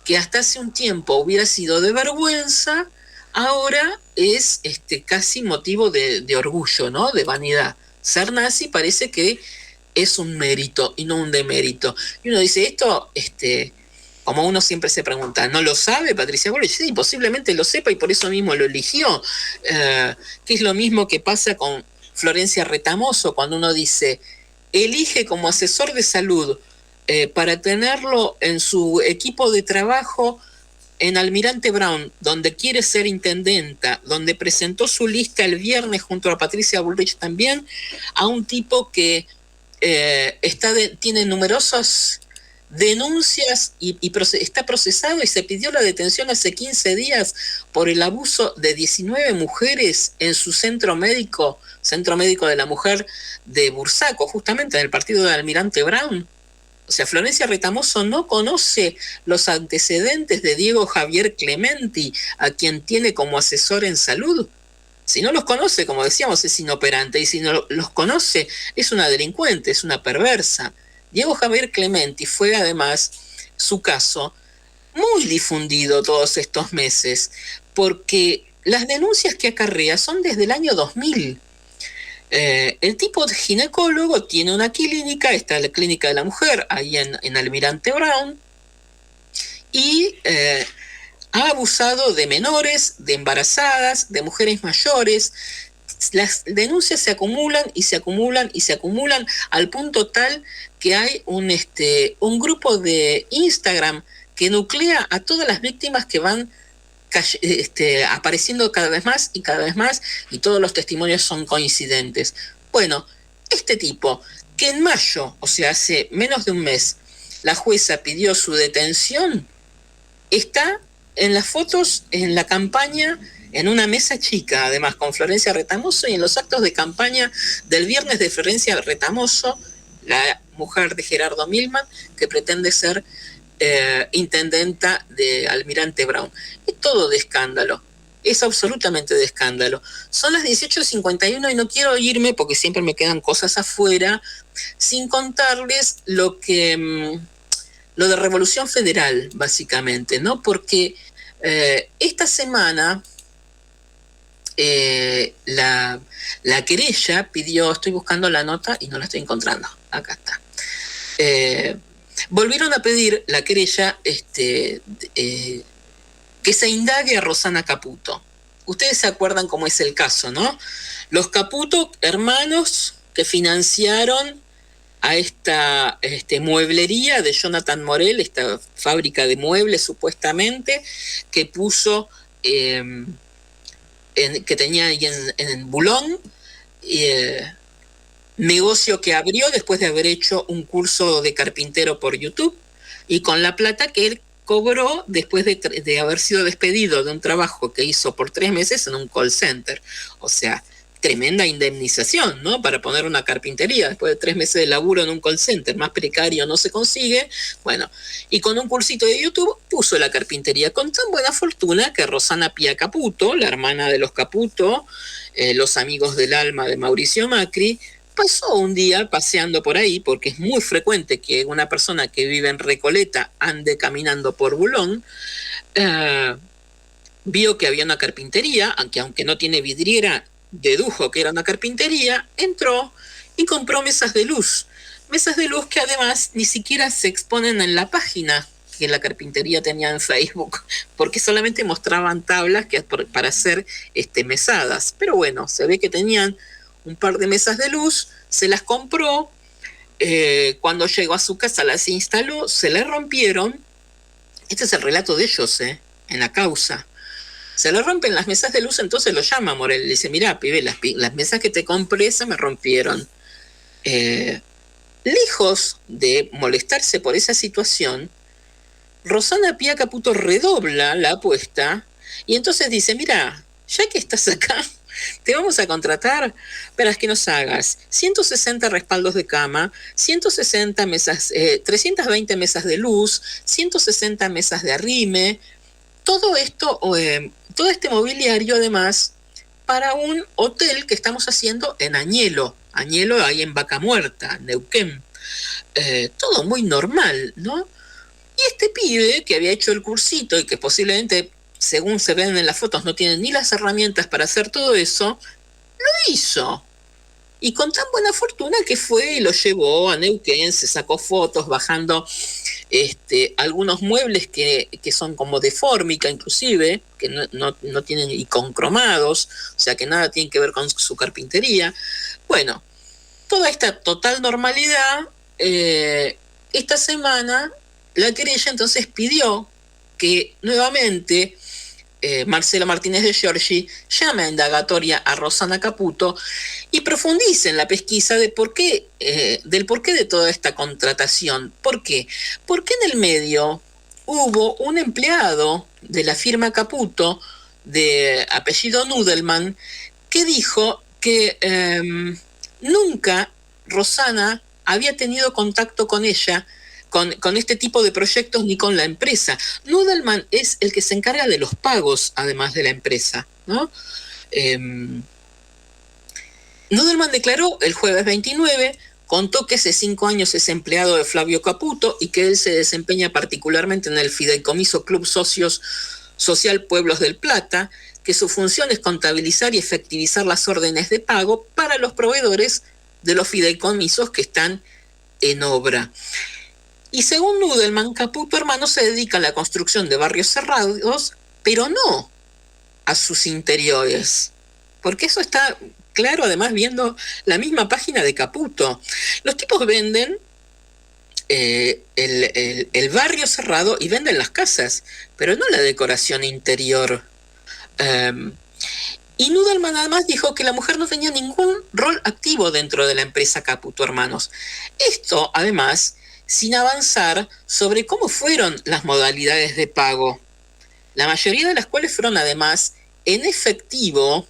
que hasta hace un tiempo hubiera sido de vergüenza, ahora es casi motivo de orgullo, ¿no? De vanidad. Ser nazi parece que es un mérito y no un demérito. Y uno dice, esto... como uno siempre se pregunta, ¿no lo sabe Patricia Bullrich? Sí, posiblemente lo sepa y por eso mismo lo eligió. Que es lo mismo que pasa con Florencia Retamoso, cuando uno dice, elige como asesor de salud para tenerlo en su equipo de trabajo en Almirante Brown, donde quiere ser intendenta, donde presentó su lista el viernes junto a Patricia Bullrich también, a un tipo que tiene numerosas denuncias y está procesado y se pidió la detención hace 15 días por el abuso de 19 mujeres en su centro médico de la mujer de Bursaco, justamente en el partido de Almirante Brown. O sea, Florencia Retamoso no conoce los antecedentes de Diego Javier Clementi, a quien tiene como asesor en salud. Si no los conoce, como decíamos, es inoperante, y si no los conoce, es una delincuente, es una perversa. Diego Javier Clementi fue además, su caso, muy difundido todos estos meses, porque las denuncias que acarrea son desde el año 2000. El tipo de ginecólogo tiene una clínica, está la clínica de la mujer, ahí en Almirante Brown, y ha abusado de menores, de embarazadas, de mujeres mayores. Las denuncias se acumulan y se acumulan y se acumulan al punto tal que hay un grupo de Instagram que nuclea a todas las víctimas que van apareciendo cada vez más y todos los testimonios son coincidentes. Bueno, este tipo que en mayo, o sea, hace menos de un mes, la jueza pidió su detención, está en las fotos, en la campaña, en una mesa chica, además, con Florencia Retamoso, y en los actos de campaña del viernes de Florencia Retamoso, la mujer de Gerardo Milman, que pretende ser intendenta de Almirante Brown. Es todo de escándalo, es absolutamente de escándalo. Son las 18:51 y no quiero irme, porque siempre me quedan cosas afuera, sin contarles lo de Revolución Federal, básicamente, ¿no? Porque esta semana la querella pidió, estoy buscando la nota y no la estoy encontrando, acá está. Volvieron a pedir la querella que se indague a Rosana Caputo. Ustedes se acuerdan cómo es el caso, ¿no? Los Caputo, hermanos que financiaron a esta mueblería de Jonathan Morel, esta fábrica de muebles supuestamente, que puso, que tenía ahí en Boulogne, negocio que abrió después de haber hecho un curso de carpintero por YouTube, y con la plata que él cobró después de haber sido despedido de un trabajo que hizo por 3 meses en un call center. O sea, tremenda indemnización, ¿no? Para poner una carpintería después de 3 meses de laburo en un call center, más precario no se consigue. Bueno, y con un cursito de YouTube puso la carpintería con tan buena fortuna que Rosana Pía Caputo, la hermana de los Caputo, los amigos del alma de Mauricio Macri, pasó un día paseando por ahí, porque es muy frecuente que una persona que vive en Recoleta ande caminando por Bulón, vio que había una carpintería, aunque no tiene vidriera, dedujo que era una carpintería, entró y compró mesas de luz que además ni siquiera se exponen en la página que la carpintería tenía en Facebook, porque solamente mostraban tablas para hacer mesadas. Pero bueno, se ve que tenían un par de mesas de luz, se las compró, cuando llegó a su casa las instaló, se le rompieron. Este es el relato de ellos, en la causa. Se le rompen las mesas de luz, entonces lo llama Morel, le dice, mirá, pibe, las mesas que te compré se me rompieron. Lejos de molestarse por esa situación, Rosana Pía Caputo redobla la apuesta y entonces dice, mira, ya que estás acá, te vamos a contratar para que nos hagas 160 respaldos de cama, 160 mesas, 320 mesas de luz, 160 mesas de arrime, todo esto, todo este mobiliario además para un hotel que estamos haciendo en Añelo ahí en Vaca Muerta, Neuquén. Todo muy normal, ¿no? Y este pibe que había hecho el cursito y que posiblemente, según se ven en las fotos, no tiene ni las herramientas para hacer todo eso, lo hizo. Y con tan buena fortuna que fue y lo llevó a Neuquén, se sacó fotos bajando algunos muebles que son como de fórmica inclusive, que no tienen iconcromados, o sea que nada tiene que ver con su carpintería. Bueno, toda esta total normalidad, esta semana la querella entonces pidió que nuevamente Marcelo Martínez de Giorgi llame a indagatoria a Rosana Caputo y profundice en la pesquisa de del porqué de toda esta contratación. ¿Por qué? Porque en el medio hubo un empleado de la firma Caputo de apellido Nudelman que dijo que nunca Rosana había tenido contacto con ella, con este tipo de proyectos, ni con la empresa. Nudelman es el que se encarga de los pagos, además de la empresa, ¿no? Nudelman declaró el jueves 29, contó que hace 5 años es empleado de Flavio Caputo y que él se desempeña particularmente en el Fideicomiso Club Social Pueblos del Plata, que su función es contabilizar y efectivizar las órdenes de pago para los proveedores de los fideicomisos que están en obra. Y según Nudelman, Caputo hermano se dedica a la construcción de barrios cerrados, pero no a sus interiores. Porque eso está claro, además, viendo la misma página de Caputo. Los tipos venden el barrio cerrado y venden las casas, pero no la decoración interior. Y Nudelman además dijo que la mujer no tenía ningún rol activo dentro de la empresa Caputo Hermanos. Esto, además, sin avanzar sobre cómo fueron las modalidades de pago, la mayoría de las cuales fueron además en efectivo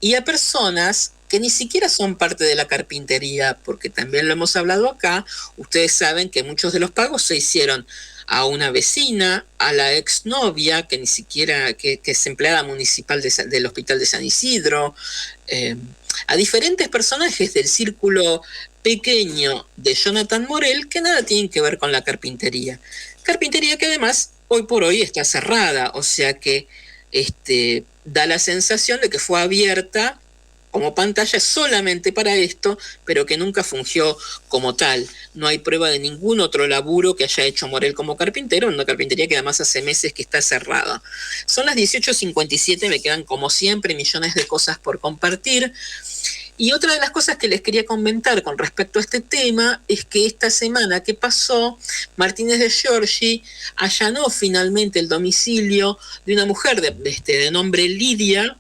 y a personas que ni siquiera son parte de la carpintería, porque también lo hemos hablado acá. Ustedes saben que muchos de los pagos se hicieron a una vecina, a la exnovia, que ni siquiera, que es empleada municipal del Hospital de San Isidro, a diferentes personajes del círculo pequeño de Jonathan Morel que nada tienen que ver con la carpintería. Carpintería que además hoy por hoy está cerrada, o sea que da la sensación de que fue abierta como pantalla solamente para esto, pero que nunca fungió como tal. No hay prueba de ningún otro laburo que haya hecho Morel como carpintero, una carpintería que además hace meses que está cerrada. Son las 18:57, me quedan como siempre millones de cosas por compartir. Y otra de las cosas que les quería comentar con respecto a este tema es que esta semana que pasó, Martínez de Giorgi allanó finalmente el domicilio de una mujer de nombre Lidia,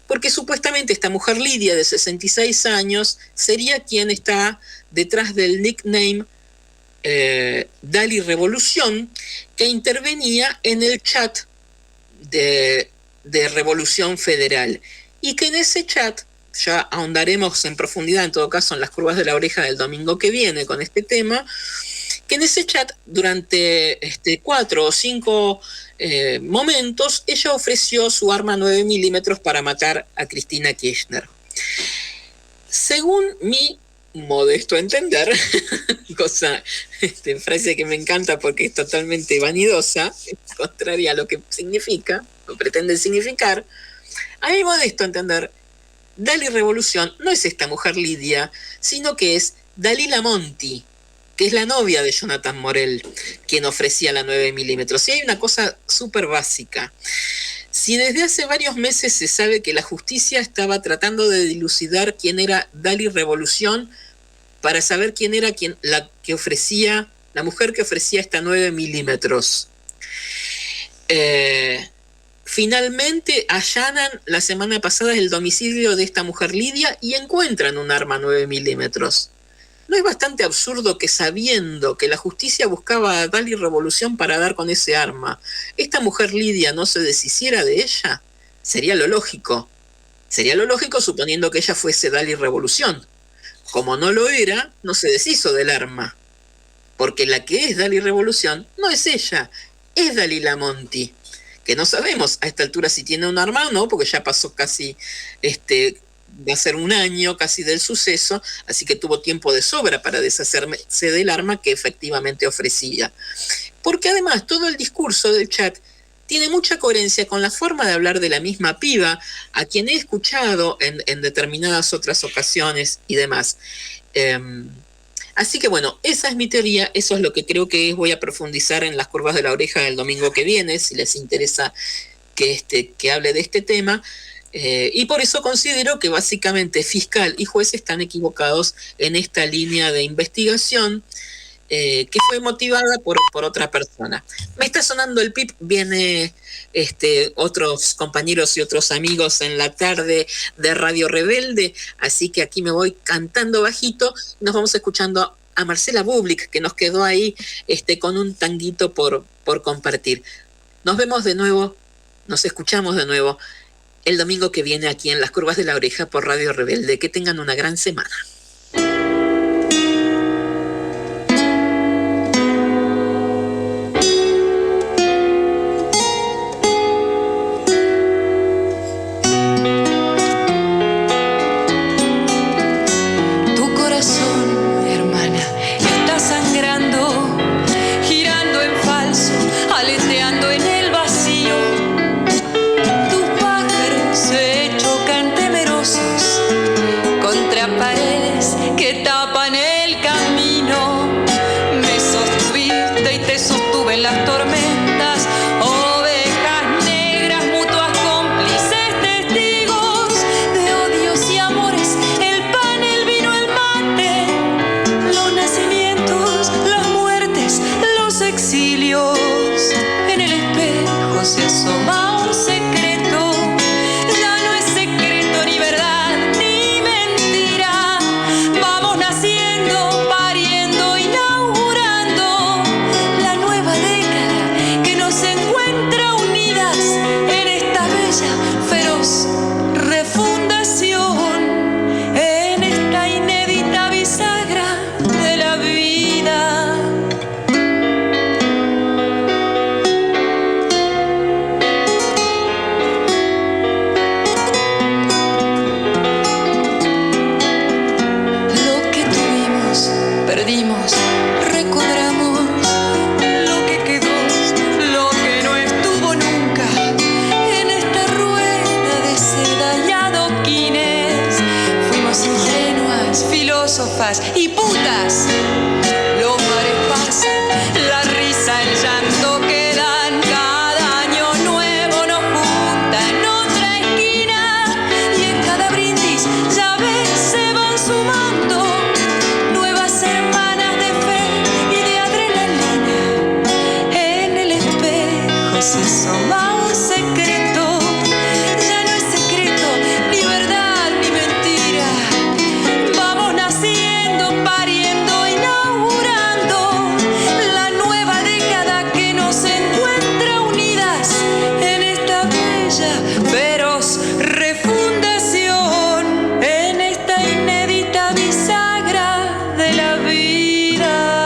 porque supuestamente esta mujer Lidia de 66 años sería quien está detrás del nickname Dali Revolución, que intervenía en el chat de Revolución Federal, y que en ese chat, ya ahondaremos en profundidad en todo caso en las curvas de la oreja del domingo que viene con este tema, que en ese chat durante 4 o 5 momentos ella ofreció su arma 9 milímetros para matar a Cristina Kirchner. Según mi modesto entender, frase que me encanta porque es totalmente vanidosa, contraria a lo que significa, o pretende significar, a mi modesto entender, Dali Revolución no es esta mujer Lidia, sino que es Dalila Monti, que es la novia de Jonathan Morel, quien ofrecía la 9 milímetros. Y hay una cosa súper básica. Si desde hace varios meses se sabe que la justicia estaba tratando de dilucidar quién era Dali Revolución para saber quién era la mujer que ofrecía esta 9 milímetros. Finalmente allanan la semana pasada el domicilio de esta mujer Lidia y encuentran un arma 9 milímetros. ¿No es bastante absurdo que, sabiendo que la justicia buscaba a Dali Revolución para dar con ese arma, esta mujer Lidia no se deshiciera de ella? Sería lo lógico. Sería lo lógico suponiendo que ella fuese Dali Revolución. Como no lo era, no se deshizo del arma. Porque la que es Dali Revolución no es ella, es Dalila Monti, que no sabemos a esta altura si tiene un arma o no, porque ya pasó casi va a ser un año casi del suceso, así que tuvo tiempo de sobra para deshacerse del arma que efectivamente ofrecía. Porque además todo el discurso del chat tiene mucha coherencia con la forma de hablar de la misma piba, a quien he escuchado en determinadas otras ocasiones y demás. Así que bueno, esa es mi teoría, eso es lo que creo que voy a profundizar en las curvas de la oreja del domingo que viene, si les interesa que hable de este tema. Y por eso considero que básicamente fiscal y juez están equivocados en esta línea de investigación que fue motivada por otra persona. Me está sonando el pip, viene otros compañeros y otros amigos en la tarde de Radio Rebelde, así que aquí me voy cantando bajito, nos vamos escuchando a Marcela Bublik, que nos quedó ahí con un tanguito por compartir. Nos vemos de nuevo, nos escuchamos de nuevo el domingo que viene aquí en Las Curvas de la Oreja por Radio Rebelde. Que tengan una gran semana. Tu corazón, hermana, está sangrando, girando en falso, aleteando en el vacío. Se chocan temerosos contra paredes que tapan el camino. Me sostuviste y te sostuve en las tormentas, ovejas negras, mutuas cómplices, testigos de odios y amores, el pan, el vino, el mate, los nacimientos, las muertes, los exilios. En el espejo se asoma un secreto. Y putas, los mares pasan, la risa, el llanto quedan, cada año nuevo nos junta en otra esquina y en cada brindis ya ves se van sumando nuevas hermanas de fe y de adrenalina. En el espejo se asoma un secreto, ya no es secreto, ni verdad ni mentira. Vamos naciendo feroz refundación en esta inédita bisagra de la vida.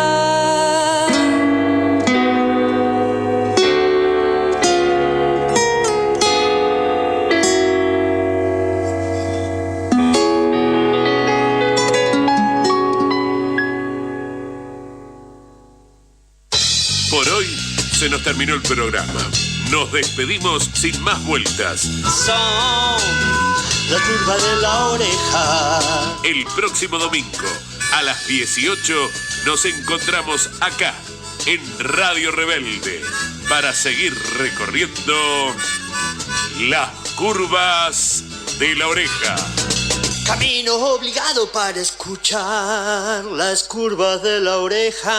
Por hoy se nos terminó el programa. Nos despedimos sin más vueltas. Son la curva de la oreja. El próximo domingo a las 18 nos encontramos acá en Radio Rebelde para seguir recorriendo las curvas de la oreja. Camino obligado para escuchar las curvas de la oreja.